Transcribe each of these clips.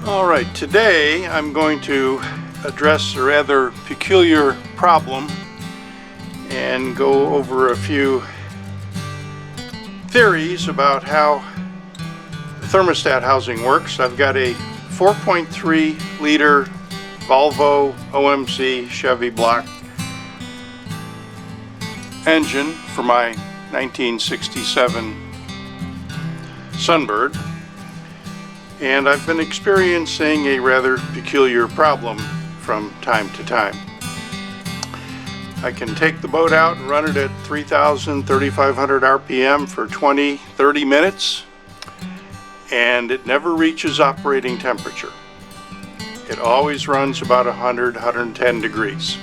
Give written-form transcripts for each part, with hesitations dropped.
Alright, today I'm going to address a rather peculiar problem and go over a few theories about how the thermostat housing works. I've got a 4.3 liter Volvo OMC Chevy block engine for my 1967 Sunbird, and I've been experiencing a rather peculiar problem from time to time. I can take the boat out and run it at 3,000, 3,500 RPM for 20, 30 minutes, and it never reaches operating temperature. It always runs about 100, 110 degrees.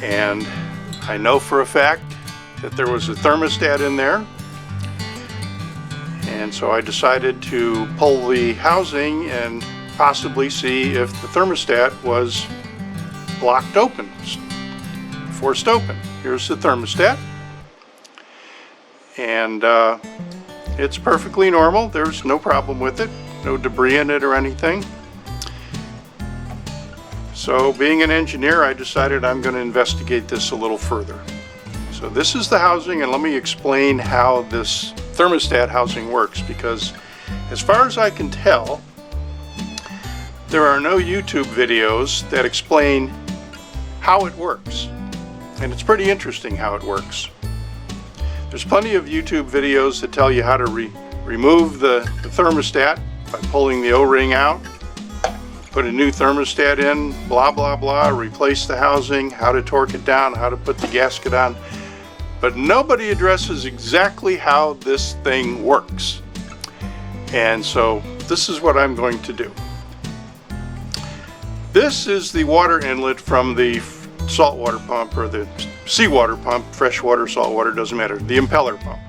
And I know for a fact that there was a thermostat in there, and so I decided to pull the housing and possibly see if the thermostat was blocked open, forced open. Here's the thermostat, and it's perfectly normal. There's no problem with it, no debris in it or anything. So being an engineer, I decided I'm going to investigate this a little further. So this is the housing, and let me explain how this thermostat housing works, because as far as I can tell, there are no YouTube videos that explain how it works. And it's pretty interesting how it works. There's plenty of YouTube videos that tell you how to remove the thermostat by pulling the O-ring out, put a new thermostat in, blah blah blah, replace the housing, how to torque it down, how to put the gasket on. But nobody addresses exactly how this thing works. And so this is what I'm going to do. This is the water inlet from the saltwater pump, or the seawater pump, freshwater, saltwater, doesn't matter, the impeller pump.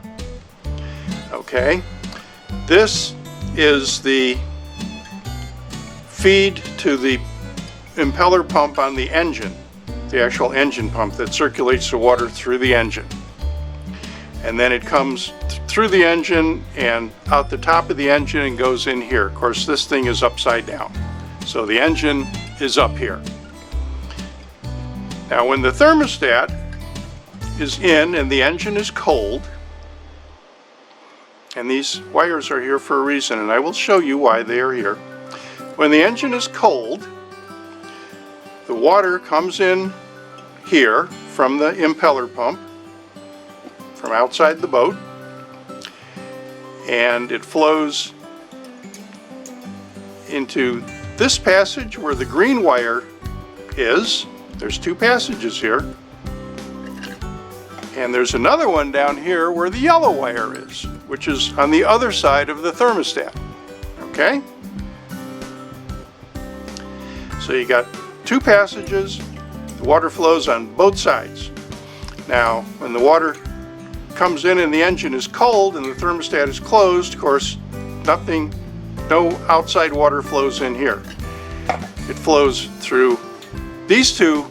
Okay, this is the feed to the impeller pump on the engine, the actual engine pump that circulates the water through the engine. And then it comes through the engine and out the top of the engine and goes in here. Of course, this thing is upside down, so the engine is up here. Now when the thermostat is in and the engine is cold, and these wires are here for a reason, and I will show you why they are here. When the engine is cold, the water comes in here from the impeller pump, from outside the boat, and it flows into this passage where the green wire is. There's two passages here, and there's another one down here where the yellow wire is, which is on the other side of the thermostat. Okay? So you got two passages, the water flows on both sides. Now, when the water comes in and the engine is cold and the thermostat is closed, of course, no outside water flows in here. It flows through these two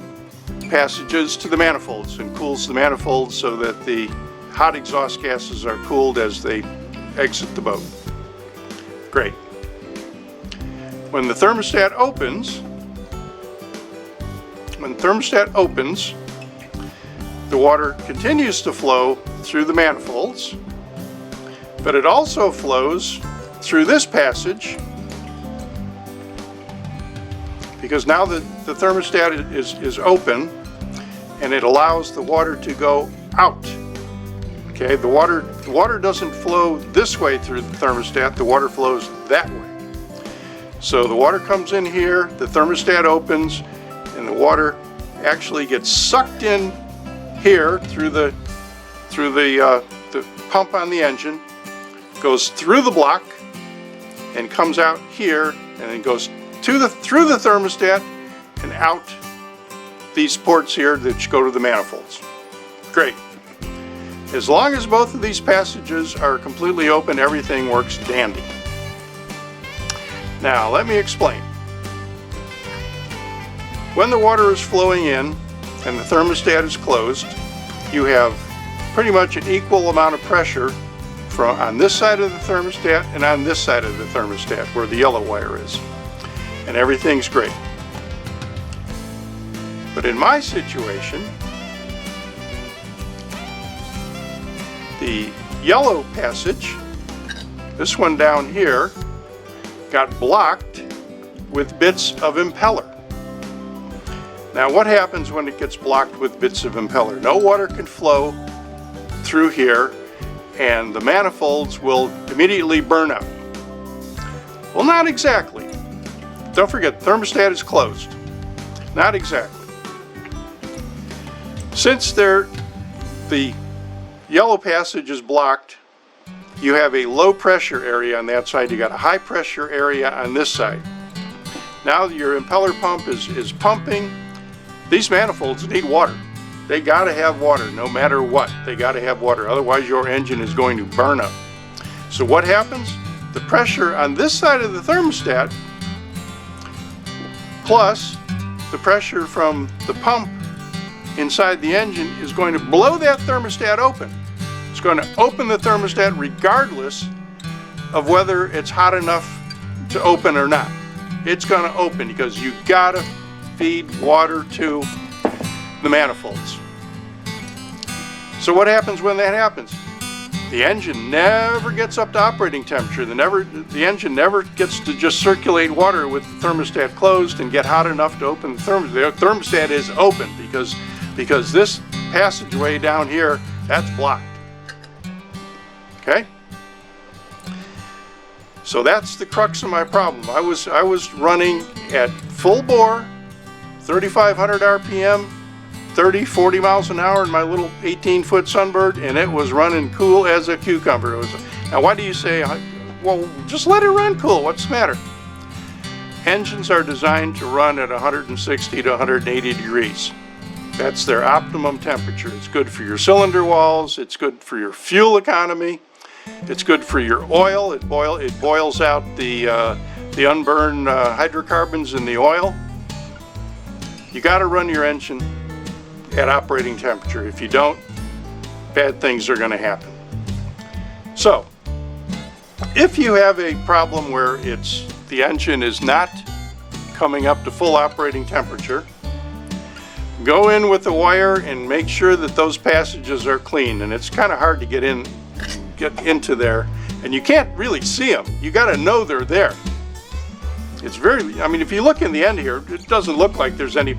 passages to the manifolds and cools the manifolds so that the hot exhaust gases are cooled as they exit the boat. Great. When the thermostat opens, the water continues to flow through the manifolds, but it also flows through this passage, because now the thermostat is open and it allows the water to go out. Okay, the water doesn't flow this way through the thermostat, the water flows that way. So the water comes in here, the thermostat opens, and the water actually gets sucked in here through the pump on the engine, goes through the block and comes out here, and then goes through the thermostat and out these ports here that go to the manifolds. Great. As long as both of these passages are completely open, everything works dandy. Now let me explain. When the water is flowing in and the thermostat is closed, you have pretty much an equal amount of pressure on this side of the thermostat and on this side of the thermostat where the yellow wire is. And everything's great. But in my situation, the yellow passage, this one down here, got blocked with bits of impeller. Now what happens when it gets blocked with bits of impeller? No water can flow through here and the manifolds will immediately burn up. Well, not exactly. Don't forget, the thermostat is closed. Not exactly. Since the yellow passage is blocked, you have a low pressure area on that side, you got a high pressure area on this side. Now your impeller pump is pumping. These manifolds need water. They gotta have water no matter what. They gotta have water, otherwise your engine is going to burn up. So what happens? The pressure on this side of the thermostat plus the pressure from the pump inside the engine is going to blow that thermostat open. It's going to open the thermostat regardless of whether it's hot enough to open or not. It's going to open because you gotta feed water to the manifolds. So what happens when that happens? The engine never gets up to operating temperature. The engine never gets to just circulate water with the thermostat closed and get hot enough to open the thermostat. The thermostat is open because this passageway down here, that's blocked. Okay? So that's the crux of my problem. I was running at full bore, 3,500 RPM, 30, 40 miles an hour in my little 18-foot Sunbird, and it was running cool as a cucumber. Now why do you say, well, just let it run cool, what's the matter? Engines are designed to run at 160 to 180 degrees. That's their optimum temperature. It's good for your cylinder walls, it's good for your fuel economy, it's good for your oil. It boils out the unburned hydrocarbons in the oil. You got to run your engine at operating temperature. If you don't, bad things are going to happen. So, if you have a problem where the engine is not coming up to full operating temperature, go in with the wire and make sure that those passages are clean. And it's kind of hard to get into there, and you can't really see them. You got to know they're there. It's I mean, if you look in the end here, it doesn't look like there's any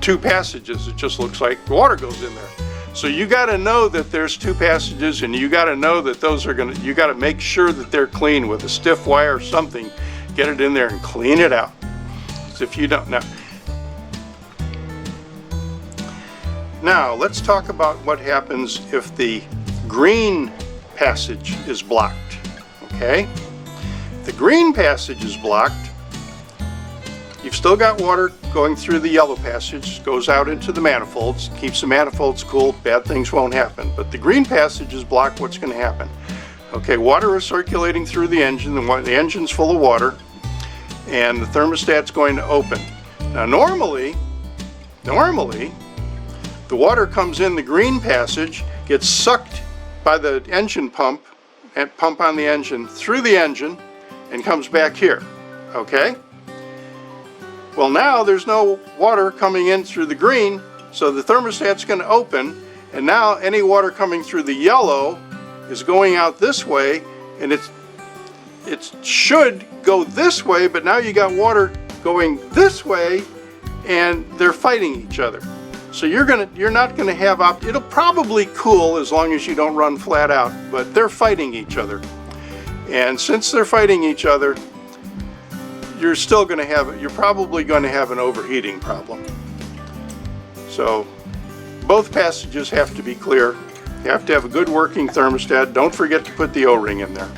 two passages. It just looks like water goes in there. So you got to know that there's two passages, and you got to know that you got to make sure that they're clean with a stiff wire or something. Get it in there and clean it out. So if you don't know. Now let's talk about what happens if the green passage is blocked. Okay? If the green passage is blocked, you've still got water going through the yellow passage, goes out into the manifolds, keeps the manifolds cool, bad things won't happen. But the green passage is blocked, what's going to happen? Okay, water is circulating through the engine, the engine's full of water, and the thermostat's going to open. Now normally, the water comes in the green passage, gets sucked by the engine pump and pump on the engine through the engine and comes back here. Okay? Well, now there's no water coming in through the green, so the thermostat's going to open, and now any water coming through the yellow is going out this way, and it should go this way, but now you got water going this way, and they're fighting each other. So you're not gonna have it'll probably cool as long as you don't run flat out, but they're fighting each other. And since they're fighting each other, you're probably gonna have an overheating problem. So both passages have to be clear. You have to have a good working thermostat. Don't forget to put the O-ring in there.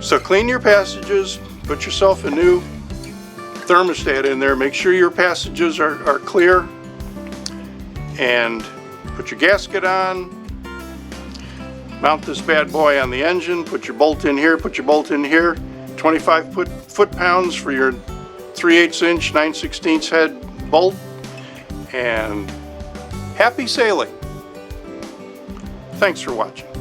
So clean your passages, put yourself a new thermostat in there, make sure your passages are clear, and put your gasket on, mount this bad boy on the engine, put your bolt in here, put your bolt in here, 25 foot-pounds for your 3/8 inch 9/16 head bolt, and happy sailing. Thanks for watching.